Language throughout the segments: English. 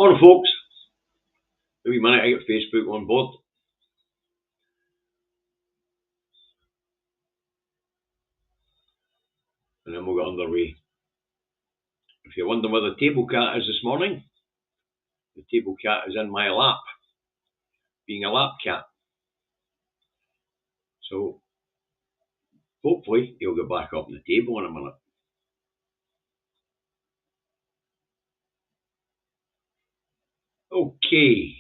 Morning, folks. A wee minute, I get Facebook on board. And then we'll get underway. If you're wondering where the table cat is this morning, the table cat is in my lap, being a lap cat. So, hopefully, he'll get back up on the table in a minute. Okay.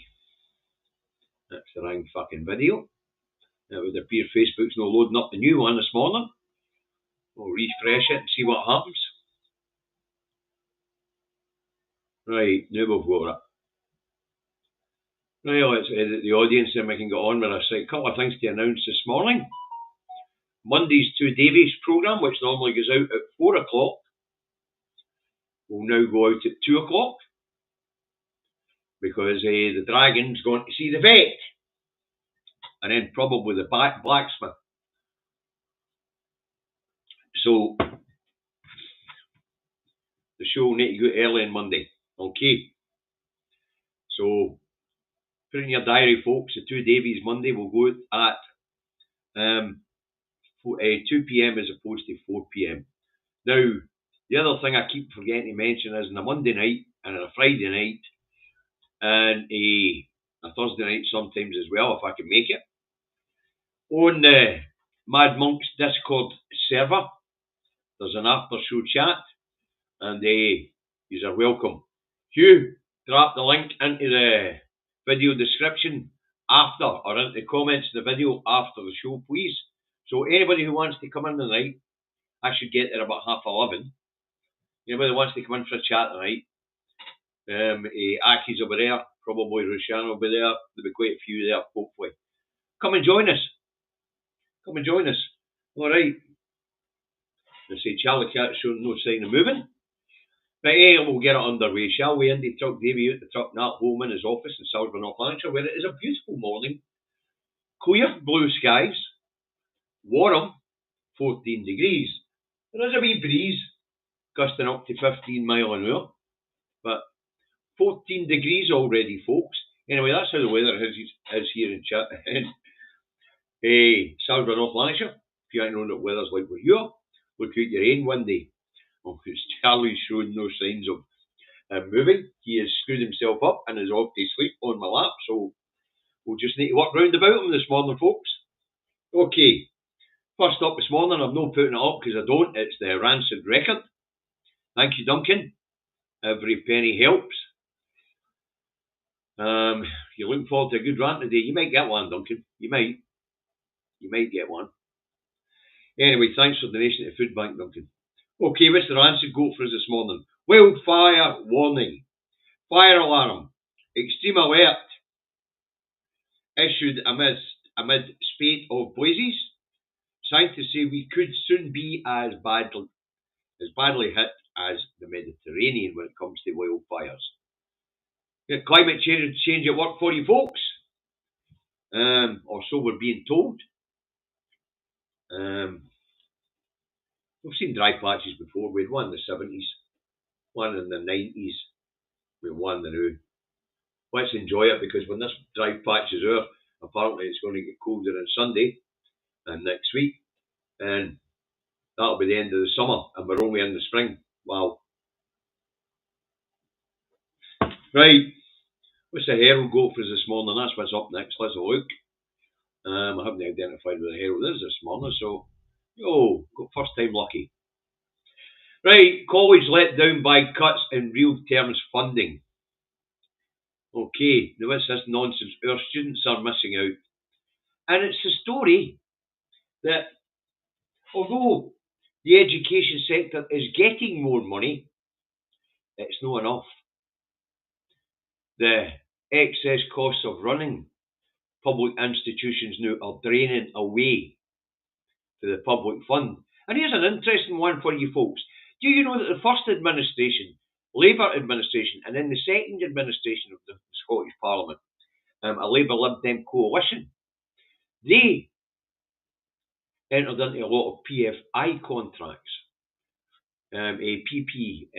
That's the wrong fucking video. It would appear Facebook's not loading up the new one this morning. We'll refresh it and see what happens. Right, now we've got it. Right, let's edit the audience and we can get on with this. Right, a couple of things to announce this morning. Monday's Two Davies programme, which normally goes out at 4 o'clock, will now go out at 2 o'clock because the Dragon's going to see the vet and then probably the blacksmith. So the show will need to go early on Monday. Okay. So put in your diary, folks. The Two Davies Monday will go at 2 p.m. as opposed to 4 p.m. Now, the other thing I keep forgetting to mention is on a Monday night and on a Friday night and a Thursday night sometimes as well, if I can make it, on the Mad Monk's Discord server, there's an after show chat, and you are welcome. Hugh, drop the link into the video description after, or into the comments of the video after the show, please. So anybody who wants to come in tonight, I should get there about 11:30. Anybody who wants to come in for a chat tonight, Aki's will be there, probably Rushan will be there, there'll be quite a few there, hopefully. Come and join us. Come and join us. Alright. They say Charlie Cat's showing no sign of moving. But we'll get it underway, shall we? Indy Truck Davey out the truck now, home in his office in Salisbury, North Lanarkshire, where it is a beautiful morning. Clear blue skies. Warm, 14 degrees. There is a wee breeze, gusting up to 15 miles an hour. But 14 degrees already, folks. Anyway, that's how the weather is here in Salisbury, North Lanarkshire. If you ain't know what weather's like where you are, look out your rain one day. Oh, because Charlie's showing no signs of moving. He has screwed himself up and is off to sleep on my lap, so we'll just need to work round about him this morning, folks. Okay, first up this morning, I'm not putting it up because I don't, it's the Rancid record. Thank you, Duncan. Every penny helps. You're looking forward to a good rant today. You might get one, Duncan. You might get one. Anyway, thanks for the donation to Food Bank, Duncan. Okay, what's the Rancid got for us this morning? Wildfire warning. Fire alarm. Extreme alert. Issued amid spate of blazes. Scientists say we could soon be as badly hit as the Mediterranean when it comes to wildfires. Get climate change at work for you, folks. Or so we're being told. We've seen dry patches before. We had one in the 70s, one in the 90s, we had one in the new. Let's enjoy it, because when this dry patch is over, apparently it's going to get colder on Sunday and next week, and that'll be the end of the summer, and we're only in the spring. Wow. Right, what's the Herald got for us this morning? That's what's up next. Let's have a look. I haven't identified where the Herald is this morning, so got first time lucky. Right, college let down by cuts in real terms funding. Okay, now what's this nonsense? Our students are missing out. And it's the story that although the education sector is getting more money, it's not enough. The excess costs of running public institutions now are draining away to the public fund. And here's an interesting one for you folks. Do you know that the first administration, Labour administration, and then the second administration of the Scottish Parliament, a Labour Lib Dem coalition, they entered into a lot of PFI contracts, PPF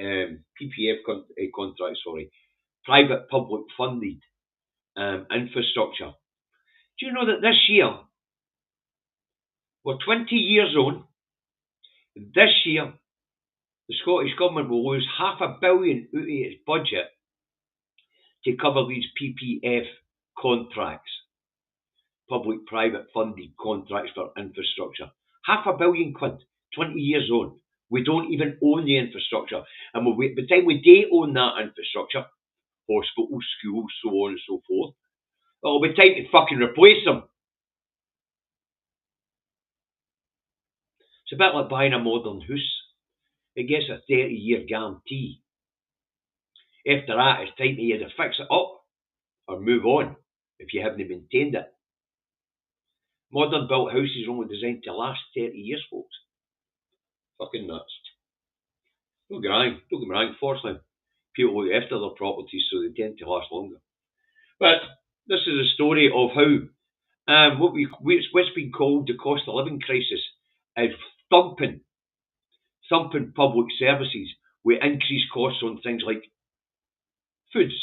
contracts, private-public funded infrastructure. Do you know that this year, we're 20 years on, this year, the Scottish Government will lose £500 million out of its budget to cover these PPF contracts, public-private funded contracts for infrastructure. £500 million, 20 years on. We don't even own the infrastructure. And by the time we do own that infrastructure, hospitals, schools, so on and so forth, it'll be time to fucking replace them. It's a bit like buying a modern house. It gets a 30-year guarantee. After that, it's time to either fix it up or move on if you haven't maintained it. Modern built houses are only designed to last 30 years, folks. Fucking nuts. Don't get me wrong, fortunately, people look after their properties so they tend to last longer. But this is a story of how what's been called the cost of living crisis is thumping public services with increased costs on things like foods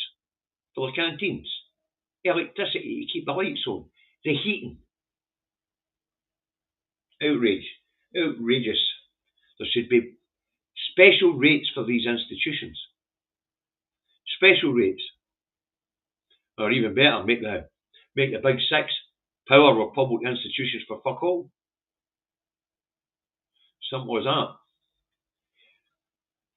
for the canteens, electricity to keep the lights on, the heating. Outrageous. There should be special rates for these institutions. Special rates. Or even better, make the big six power of public institutions for fuck all. Simple as that.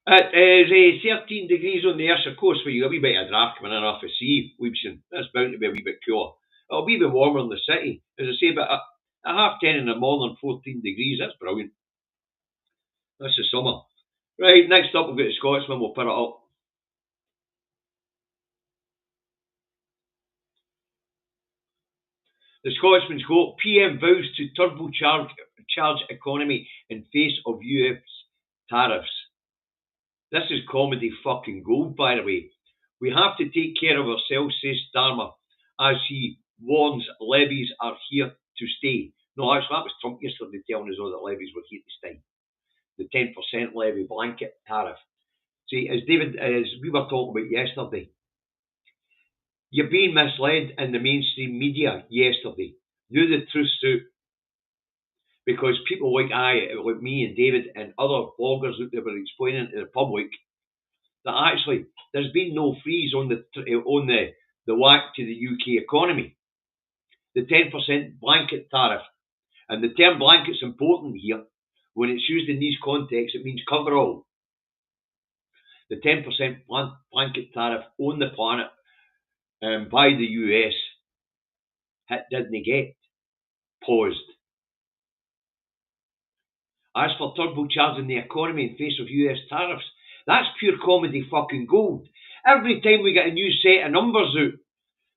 It is 13 degrees on the Ayrshire coast, where you got a wee bit of draft coming in off the sea, Weebson. That's bound to be a wee bit cooler. It'll be a bit warmer in the city. As I say, but at 10:30 in the morning, 14 degrees, that's brilliant. That's the summer. Right, next up we've got the Scotsman, we'll put it up. The Scotsman's quote, PM vows to turbocharge economy in face of US tariffs. This is comedy fucking gold, by the way. We have to take care of ourselves, says Starmer, as he warns levies are here to stay. No, actually, that was Trump yesterday telling us all that levies were here to stay. The 10% levy blanket tariff. See, as we were talking about yesterday, you're being misled in the mainstream media yesterday. Knew the truth's out. Because people like me and David and other bloggers out there were explaining to the public that actually there's been no freeze on the whack to the UK economy. The 10% blanket tariff. And the term blanket's important here. When it's used in these contexts, it means cover all. The 10% blanket tariff on the planet by the US didn't get paused. As for turbocharging the economy in face of US tariffs, that's pure comedy fucking gold. Every time we get a new set of numbers out,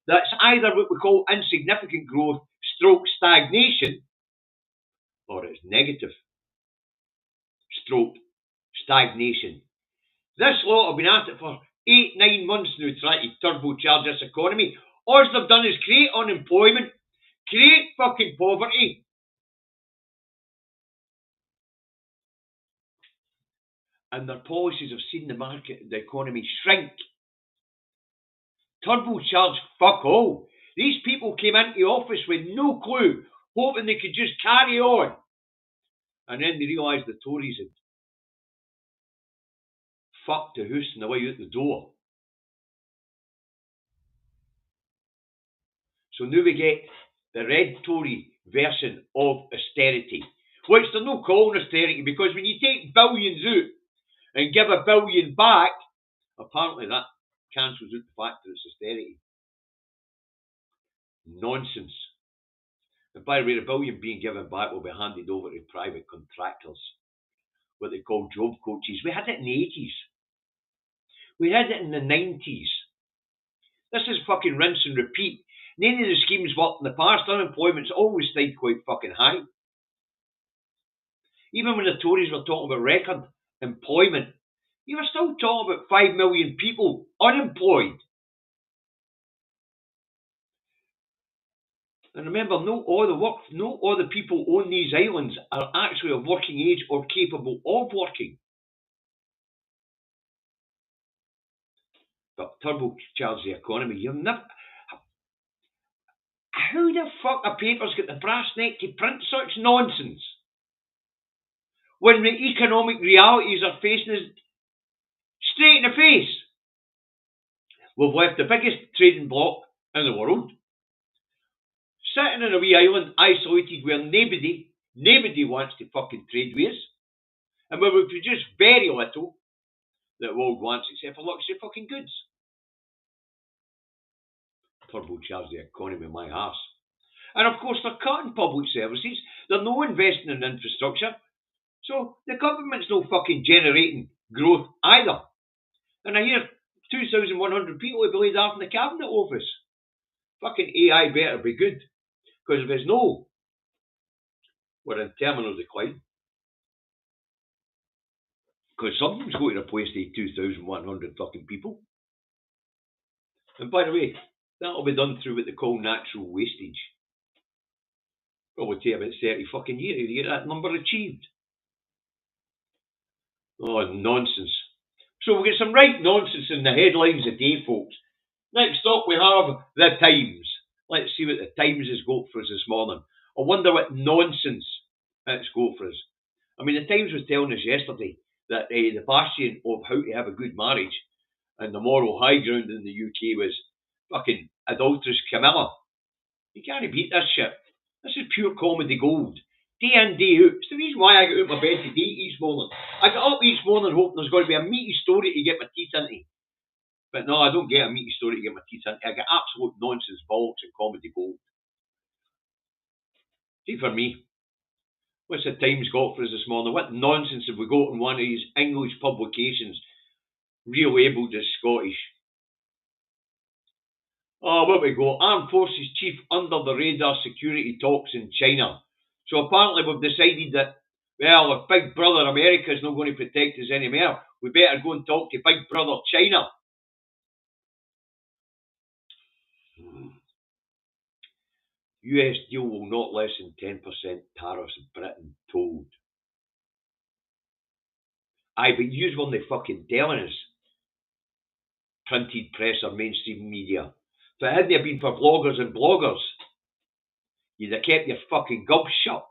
that's either what we call insignificant growth, stroke stagnation, or it's negative, stroke stagnation. This lot have been at it for 8-9 months now trying to turbocharge this economy. All they've done is create unemployment, create fucking poverty. And their policies have seen the economy shrink. Turbocharge fuck all. These people came into office with no clue, hoping they could just carry on. And then they realised the Tories had fucked the hoose on the way out the door. So now we get the red Tory version of austerity, which they're not calling austerity, because when you take billions out and give $1 billion back, apparently that cancels out the fact that it's austerity. Nonsense. And by the way, the $1 billion being given back will be handed over to private contractors, what they call job coaches. We had it in the 80s. We had it in the 90s. This is fucking rinse and repeat. None of the schemes worked in the past. Unemployment's always stayed quite fucking high. Even when the Tories were talking about record employment, you were still talking about 5 million people unemployed. And remember, not all the people on these islands are actually of working age or capable of working. But turbocharge the economy. You'll never. How the fuck a paper's got the brass neck to print such nonsense when the economic realities are facing us straight in the face? We've left the biggest trading bloc in the world, sitting in a wee island, isolated, where nobody wants to fucking trade with us, and where we produce very little that the world wants except for luxury fucking goods. Turbocharge the economy, my arse. And of course, they're cutting public services. They're no investing in infrastructure. So the government's no fucking generating growth either. And I hear 2,100 people will be laid off in the cabinet office. Fucking AI better be good. Because if it's no, we're in terminal decline. Because something's going to replace the 2,100 fucking people. And by the way, that'll be done through what they call natural wastage. Probably take about 30 fucking years to get that number achieved. Oh, nonsense. So we'll get some right nonsense in the headlines today, folks. Next up, we have the Times. Let's see what the Times has got for us this morning. I wonder what nonsense it's got for us. I mean, the Times was telling us yesterday that the bastion of how to have a good marriage and the moral high ground in the UK was fucking adulterous Camilla. You can't beat this shit. This is pure comedy gold. Day in, day out. It's the reason why I get out of my bed today each morning. I get up each morning hoping there's going to be a meaty story to get my teeth into. But no, I don't get a meaty story to get my teeth into. I get absolute nonsense, bollocks and comedy gold. See, for me, what's the Times got for us this morning? What nonsense have we got in one of these English publications relabelled as Scottish? Oh, what we got? Armed Forces Chief under the radar security talks in China. So apparently we've decided that, well, if Big Brother America is not going to protect us anymore, we better go and talk to Big Brother China. US deal will not less than 10% tariffs, Britain told. Aye, but yous weren't fucking telling us. Printed press or mainstream media. If it hadn't been for vloggers and bloggers, you'd have kept your fucking gob shut.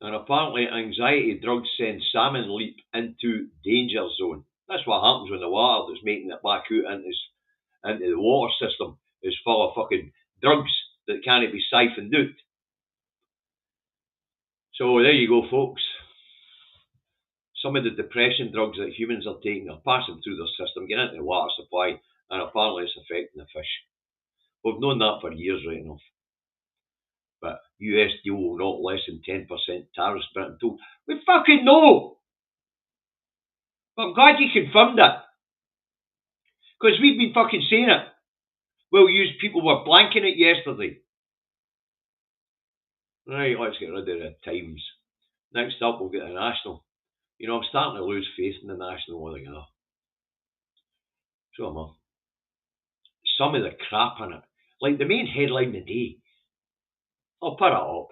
And apparently anxiety drugs send salmon leap into danger zone. That's what happens when the water that's making it back out into the water system is full of fucking drugs that can't be siphoned out. So there you go, folks. Some of the depression drugs that humans are taking are passing through their system, getting into the water supply, and apparently it's affecting the fish. We've known that for years, right enough. But US deal will not less than 10% tariffs, Britain told. We fucking know! But I'm glad you confirmed it. Because we've been fucking saying it. Well, you people were blanking it yesterday. Right, let's get rid of the Times. Next up, we'll get the National. You know, I'm starting to lose faith in the National altogether. So am I. Some of the crap in it. Like the main headline today. I'll put it up.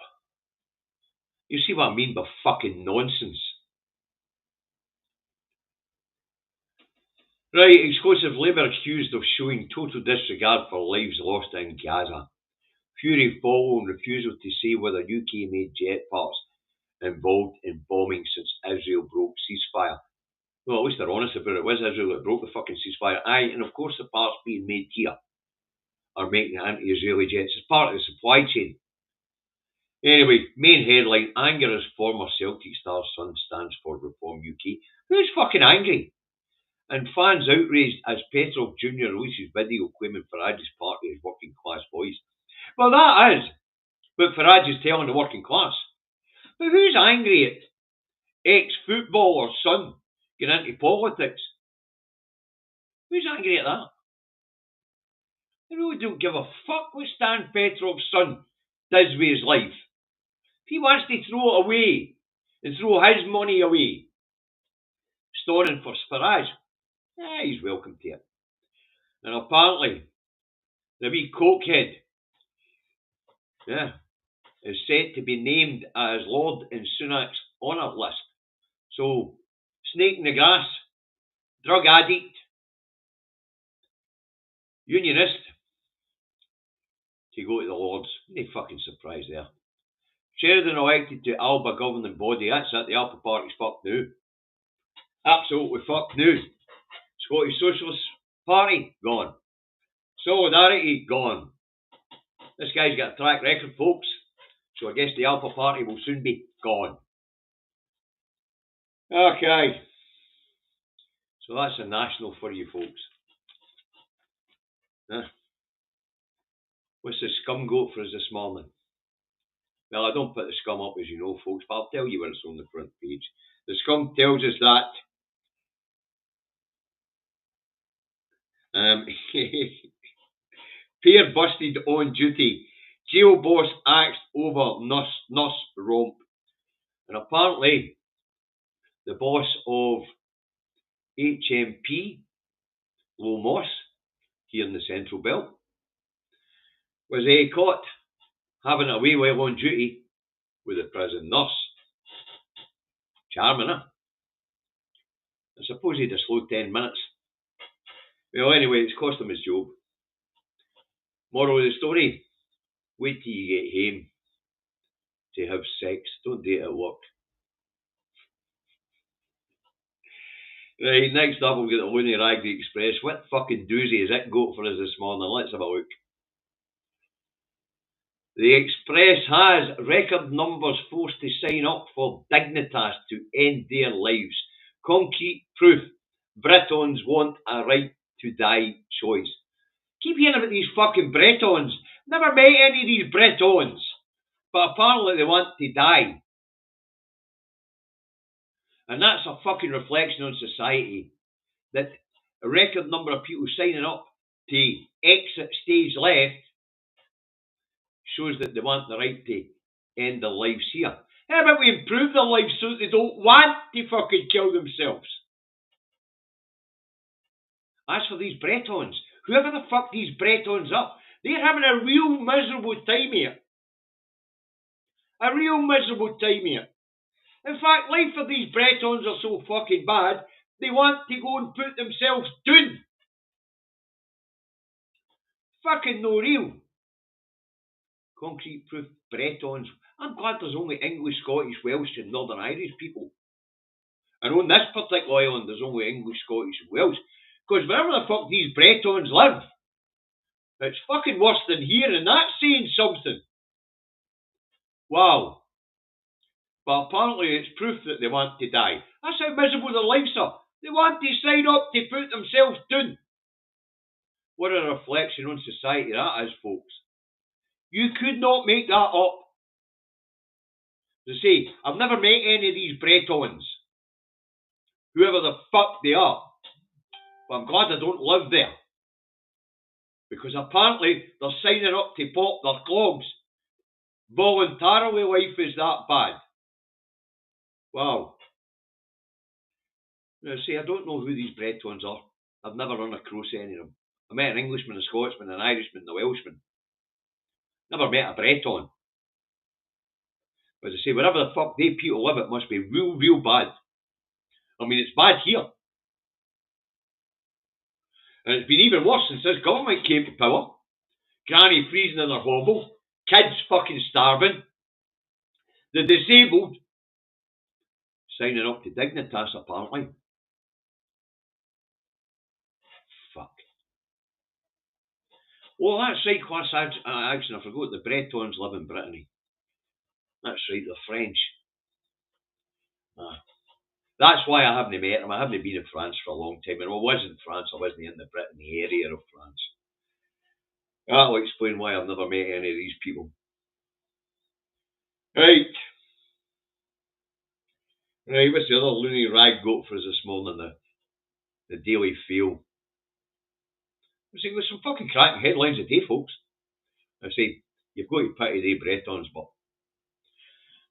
You see what I mean by fucking nonsense. Right, exclusive Labour accused of showing total disregard for lives lost in Gaza. Fury following refusal to say whether UK-made jet parts involved in bombing since Israel broke ceasefire. Well, at least they're honest about it. It was Israel that broke the fucking ceasefire. Aye, and of course the parts being made here are making anti-Israeli jets as part of the supply chain. Anyway, main headline, anger as former Celtic star son stands for Reform UK. Who's fucking angry? And fans outraged as Petrov Jr. releases video claiming Farage's party is working class boys. Well, that is what Farage is telling the working class. But who's angry at ex-footballer's son getting into politics? Who's angry at that? They really don't give a fuck what Stan Petrov's son does with his life. If he wants to throw it away and throw his money away, storing for Farage, he's welcome to it. And apparently, the wee cokehead, is set to be named as Lord in Sunak's honour list. So, snake in the grass, drug addict, unionist, to go to the Lords. No fucking surprise there. Sheridan elected to Alba governing body. That's it. The Alba Party's fucked now. Absolutely fucked now. Scottish Socialist Party, gone. Solidarity, gone. This guy's got a track record, folks. So I guess the Alpha Party will soon be gone. Okay. So that's a national for you folks. What's the scum goat for us this morning? Well, I don't put the scum up, as you know, folks, but I'll tell you when it's on the front page. The scum tells us that pair busted on duty. Jail boss axed over nurse romp. And apparently, the boss of HMP, Low Moss, here in the Central Belt, was caught having a wee while on duty with a prison nurse. Charming, huh? I suppose he'd have slowed 10 minutes. Well, anyway, it's cost him his job. Moral of the story, wait till you get home to have sex. Don't do it at work. Right, next up we'll get the Looney Raggy Express. What fucking doozy has it got for us this morning? Let's have a look. The Express has record numbers forced to sign up for Dignitas to end their lives. Concrete proof. Britons want a right to die choice. Keep hearing about these fucking Bretons. Never met any of these Bretons. But apparently they want to die. And that's a fucking reflection on society. That a record number of people signing up to exit stage left shows that they want the right to end their lives here. How about we improve their lives so that they don't want to fucking kill themselves? As for these Bretons, whoever the fuck these Bretons up, they're having a real miserable time here. A real miserable time here. In fact, life for these Bretons are so fucking bad, they want to go and put themselves down. Fucking no real. Concrete proof Bretons. I'm glad there's only English, Scottish, Welsh and Northern Irish people. And on this particular island there's only English, Scottish and Welsh. Because wherever the fuck these Bretons live, it's fucking worse than here, and that's saying something. Wow. But apparently it's proof that they want to die. That's how miserable their lives are. They want to sign up to put themselves down. What a reflection on society that is, folks. You could not make that up. As I say, I've never met any of these Bretons. Whoever the fuck they are. But I'm glad I don't live there. Because apparently they're signing up to pop their clogs. Voluntarily life is that bad. Wow. Now, see, I don't know who these Bretons are. I've never run across any of them. I met an Englishman, a Scotsman, an Irishman, a Welshman. Never met a Breton. But as I say, wherever the fuck they people live, it must be real, real bad. I mean, it's bad here. And it's been even worse since this government came to power. Granny freezing in her hovel. Kids fucking starving. The disabled signing up to Dignitas, apparently. Fuck. Oh, that's right, class action. I forgot the Bretons live in Brittany. That's right, they're French. That's why I haven't met them. I haven't been in France for a long time. And I was in France, I wasn't in the Brittany area of France. That'll explain why I've never met any of these people. Right. Right, what's the other loony rag got for us this morning? The Daily Fail. I say, there's some fucking cracking headlines today, folks. I say, you've got to pity the Bretons, but...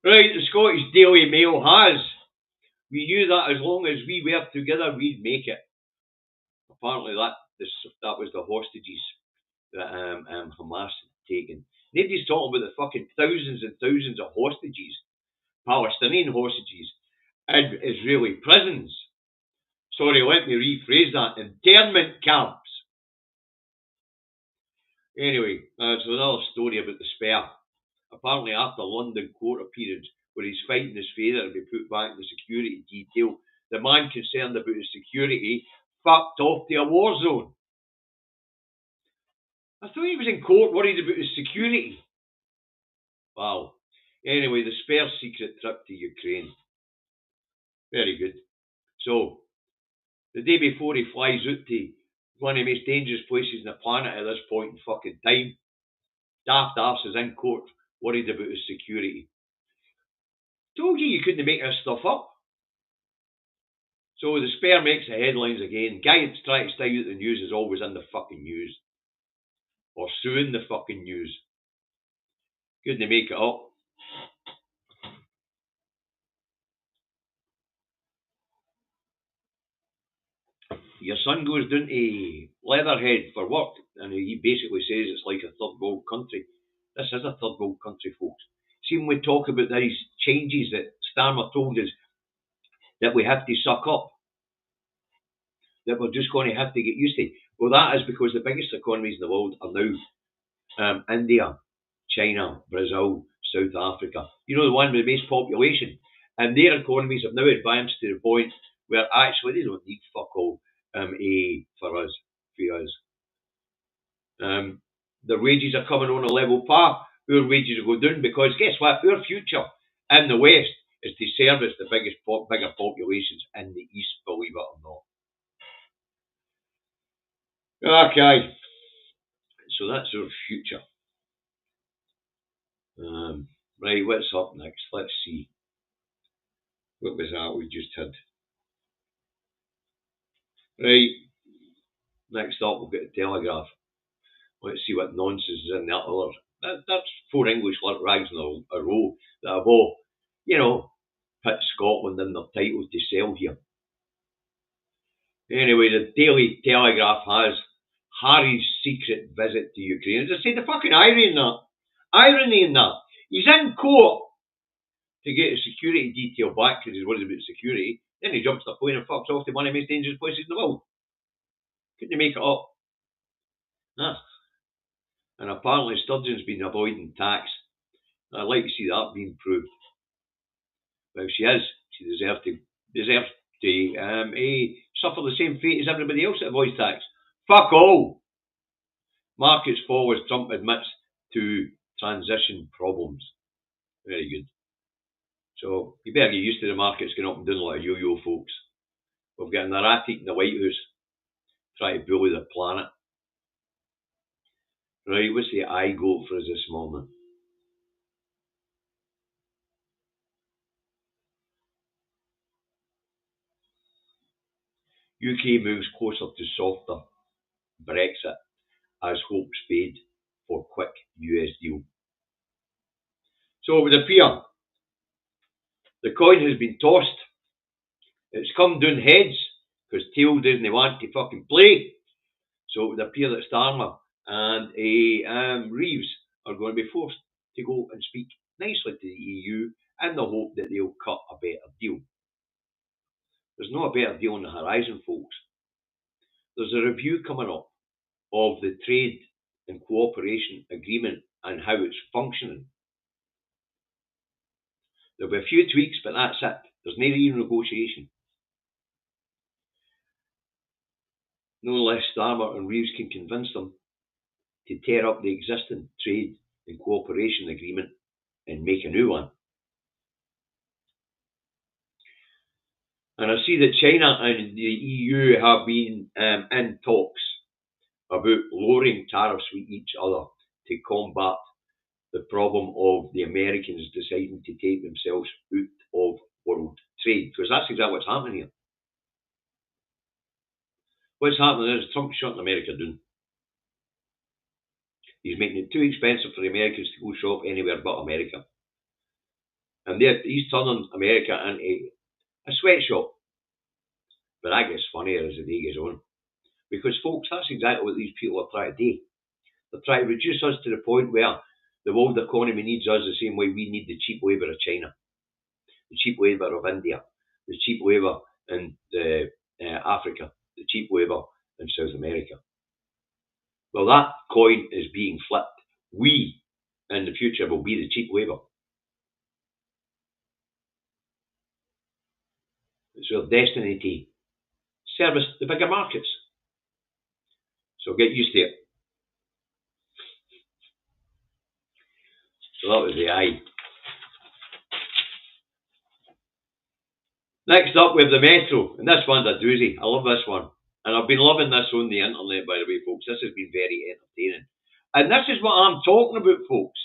Right, the Scottish Daily Mail has. We knew that as long as we were together, we'd make it. Apparently that was the hostages that Hamas had taken. Nobody's talking about the fucking thousands and thousands of hostages, Palestinian hostages, in Israeli prisons Sorry, let me rephrase that. Internment camps. Anyway, there's another story about the spare. Apparently, after London court appearance, where he's fighting his father to be put back in the security detail, the man concerned about his security fucked off to a war zone. I thought he was in court worried about his security. Wow. Anyway, the spare secret trip to Ukraine. Very good. So, the day before he flies out to one of the most dangerous places on the planet at this point in fucking time, daft arse is in court worried about his security. Told you couldn't make this stuff up. So the spare makes the headlines again. Guy that's trying to stay out the news is always in the fucking news. Or suing the fucking news. Couldn't make it up. Your son goes down to Leatherhead for work, and he basically says it's like a third world country. This is a third world country, folks. See, when we talk about these changes that Starmer told us that we have to suck up, that we're just going to have to get used to. Well, that is because the biggest economies in the world are now India, China, Brazil, South Africa. You know, the one with the most population. And their economies have now advanced to the point where actually they don't need fuck all for us. Their wages are coming on a level par. Our wages will go down because guess what? Our future in the West is to service the bigger populations in the East, believe it or not. Okay. So that's our future. Right, what's up next? Let's see. What was that we just had? Right. Next up, we'll get the Telegraph. Let's see what nonsense is in that other. That's 4 English rags in a row that have all, put Scotland in their title to sell here. Anyway, the Daily Telegraph has Harry's secret visit to Ukraine. As I say, the fucking irony in that. He's in court to get his security detail back because he's worried about security. Then he jumps the plane and fucks off to one of the most dangerous places in the world. Couldn't you make it up? Nah. And apparently Sturgeon's been avoiding tax. I'd like to see that being proved. Well, she is. She deserves to suffer the same fate as everybody else that avoids tax. Fuck all! Markets fall as Trump admits to transition problems. Very good. So you better get used to the markets going up and down like a yo-yo, folks. We've got an erratic in the White House trying to bully the planet. Right, what's the eye goat for us this morning? UK moves closer to softer Brexit as hopes fade for quick US deal. So it would appear the coin has been tossed. It's come down heads because tail doesn't want to fucking play. So it would appear that Starmer and Reeves are going to be forced to go and speak nicely to the EU in the hope that they'll cut a better deal. There's no a better deal on the horizon, folks. There's a review coming up of the trade and cooperation agreement and how it's functioning. There'll be a few tweaks, but that's it. There's no renegotiation. No less Starmer and Reeves can convince them to tear up the existing trade and cooperation agreement and make a new one. And I see that China and the EU have been in talks about lowering tariffs with each other to combat the problem of the Americans deciding to take themselves out of world trade. Because that's exactly what's happening here. What's happening is Trump's shutting America down. He's making it too expensive for the Americans to go shop anywhere but America. And he's turning America into a sweatshop. But that gets funnier as the day goes on. Because, folks, that's exactly what these people are trying to do. They're trying to reduce us to the point where the world economy needs us the same way we need the cheap labour of China, the cheap labour of India, the cheap labour in the Africa, the cheap labour in South America. Well, that coin is being flipped. We, in the future, will be the cheap labour. It's our destiny to service the bigger markets. So get used to it. So that was the eye. Next up, we have the Metro, and this one's a doozy. I love this one. And I've been loving this on the internet, by the way, folks. This has been very entertaining. And this is what I'm talking about, folks.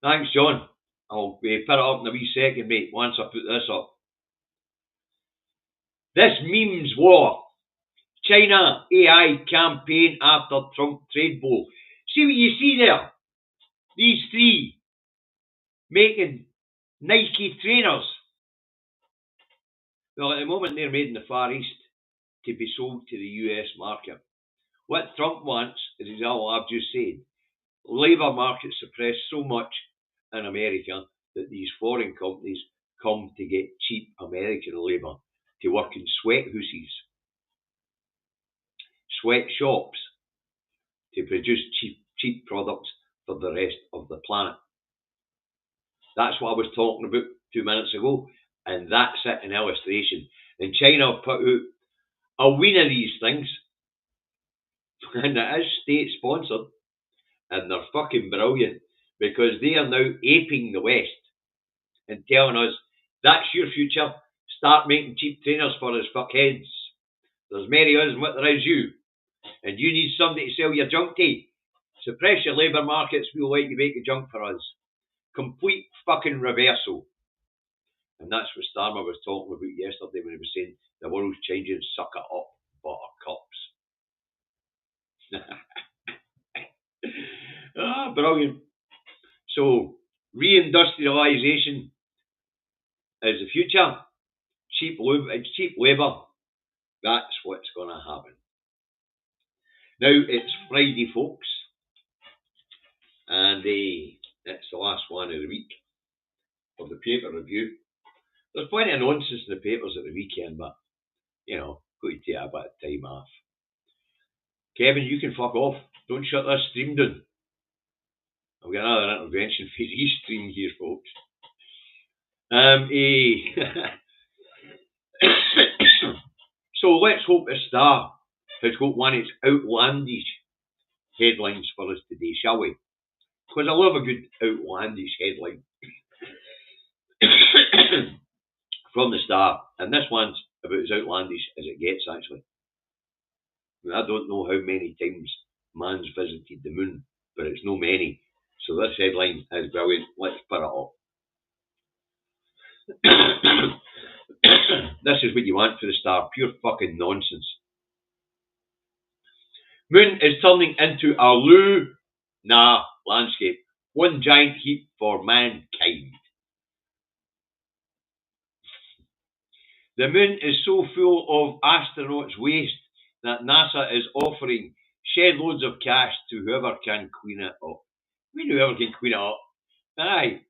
Thanks, John. I'll put it up in a wee second, mate, once I put this up. This memes war. China AI campaign after Trump trade blow. See what you see there? These three making Nike trainers. Well, at the moment they're made in the Far East to be sold to the US market. What Trump wants is all I've just said. Labour market suppressed so much in America that these foreign companies come to get cheap American labour to work in sweat houses, sweatshops, to produce cheap products for the rest of the planet. That's what I was talking about 2 minutes ago, and that's it in illustration. And China put out a ween of these things, and it is state sponsored, and they're fucking brilliant because they are now aping the West and telling us that's your future. Start making cheap trainers for us fuckheads. There's many us and what there is you, and you need somebody to sell your junk to. Suppress your labour markets, we'll let you make the junk for us. Complete fucking reversal. And that's what Starmer was talking about yesterday when he was saying the world's changing, suck it up, buttercups. Brilliant. So, reindustrialisation is the future. Cheap labour, that's what's going to happen. Now, it's Friday, folks, and it's the last one of the week of the paper review. There's plenty of nonsense in the papers at the weekend, but, got to take a bit of time off. Kevin, you can fuck off. Don't shut this stream down. I've got another intervention for the stream here, folks. So let's hope the Star has got one of its outlandish headlines for us today, shall we? Because I love a good outlandish headline from the Star, and this one's about as outlandish as it gets, actually. I don't know how many times man's visited the moon, but it's no many. So this headline is brilliant. Let's put it up. This is what you want for the Star. Pure fucking nonsense. Moon is turning into a lunar landscape. One giant heap for mankind. The moon is so full of astronauts' waste that NASA is offering shed loads of cash to whoever can clean it up. I mean, whoever can clean it up. Aye.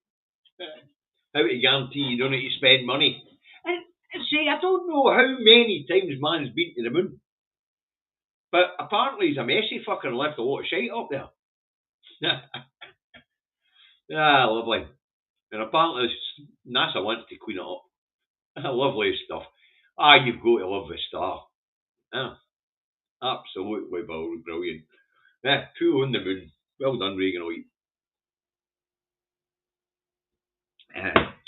How to guarantee you don't need to spend money. And say, I don't know how many times man's been to the moon. But apparently he's a messy fucker and left a lot of shite up there. Lovely. And apparently NASA wants to clean it up. Lovely stuff. You've got to love the Star. Absolutely brilliant. Cool on the moon. Well done, Reagan.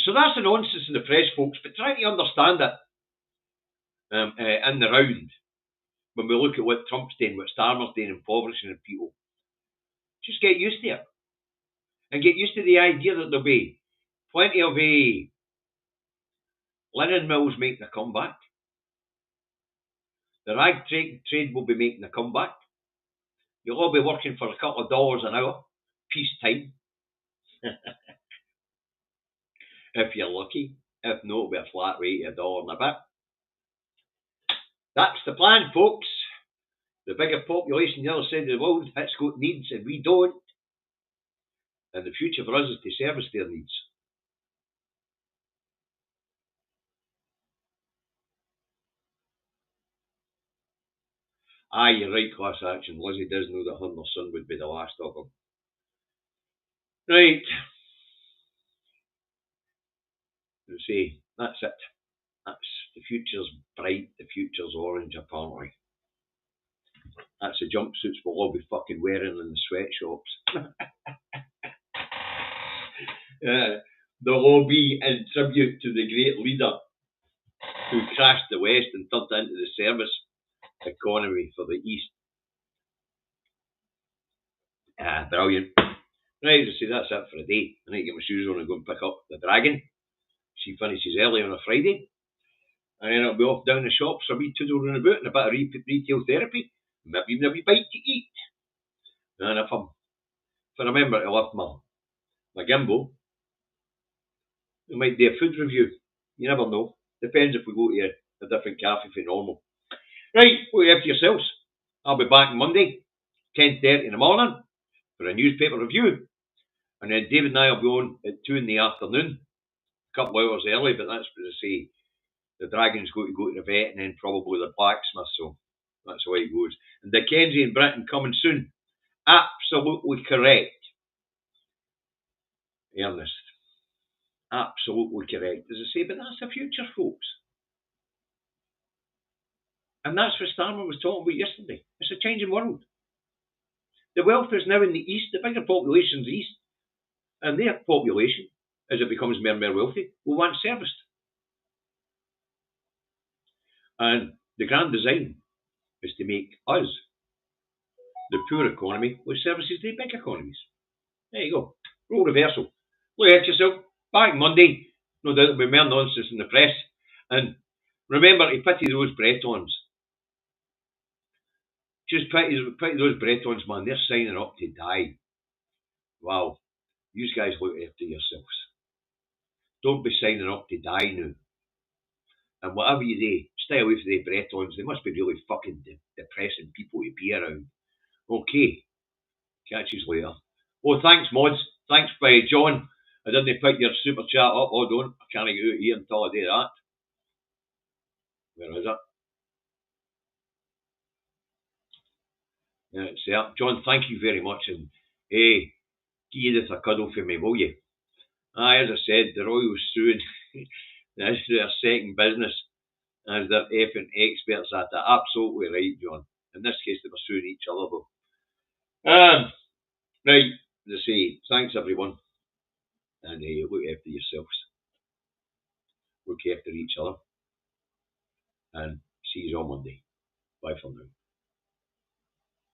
So that's the nonsense in the press, folks, but try to understand it in the round when we look at what Trump's doing, what Starmer's doing, impoverishing people. Just get used to it. And get used to the idea that there'll be plenty of linen mills making a comeback. The rag trade will be making a comeback. You'll all be working for a couple of dollars an hour, peacetime. If you're lucky. If not, it'll be a flat rate of $1 and a bit. That's the plan, folks. The bigger population the other side of the world, it's got needs and we don't. And the future for us is to service their needs. Aye, you're right, class action. Lizzie does know that her and her son would be the last of them. Right. You see, that's it. That's the future's bright, the future's orange, apparently. That's the jumpsuits we'll all be fucking wearing in the sweatshops. They'll all be in tribute to the great leader who crashed the West and turned into the service economy for the East. Brilliant. Right, I say that's it for the day. I need to get my shoes on and go and pick up the dragon. She finishes early on a Friday. And then I'll be off down the shops, a wee toodle round about and a bit of retail therapy. Maybe even a wee bite to eat. And if I remember to lift my gimbal, we might do a food review. You never know. Depends if we go to a different cafe from normal. Right, look after yourselves. I'll be back Monday, 10:30 in the morning, for a newspaper review. And then David and I will be on at 2 in the afternoon. A couple of hours early, but that's what I say. The dragon's got to go to the vet and then probably the blacksmith, so that's the way it goes. And Dickensie in Britain coming soon. Absolutely correct. Ernest. Absolutely correct. As I say, but that's the future, folks. And that's what Starmer was talking about yesterday. It's a changing world. The wealth is now in the East. The bigger population's East. And their population, as it becomes more and more wealthy, will want serviced. And the grand design is to make us, the poor economy, which services the big economies. There you go. Role reversal. Look at yourself. Back Monday. No doubt there'll be more nonsense in the press. And remember to pity those Bretons. Just pity those Bretons, man. They're signing up to die. Wow. You guys look after yourselves. Don't be signing up to die now. And whatever you do, stay away from the Bretons. They must be really fucking depressing people to be around. Okay. Catch you later. Oh, thanks, mods. Thanks, by John. I didn't pick your super chat up. Oh, don't. I can't get out here until I do that. Where is it? Yeah, it's there. John, thank you very much. And hey, give Edith a cuddle for me, will you? Aye, as I said, the Royals suing. That's their second business. As they're effing experts at it. Absolutely right, John. In this case, they were suing each other, though. Right, as I say, thanks everyone. And look after yourselves. Look after each other. And see you on Monday. Bye for now.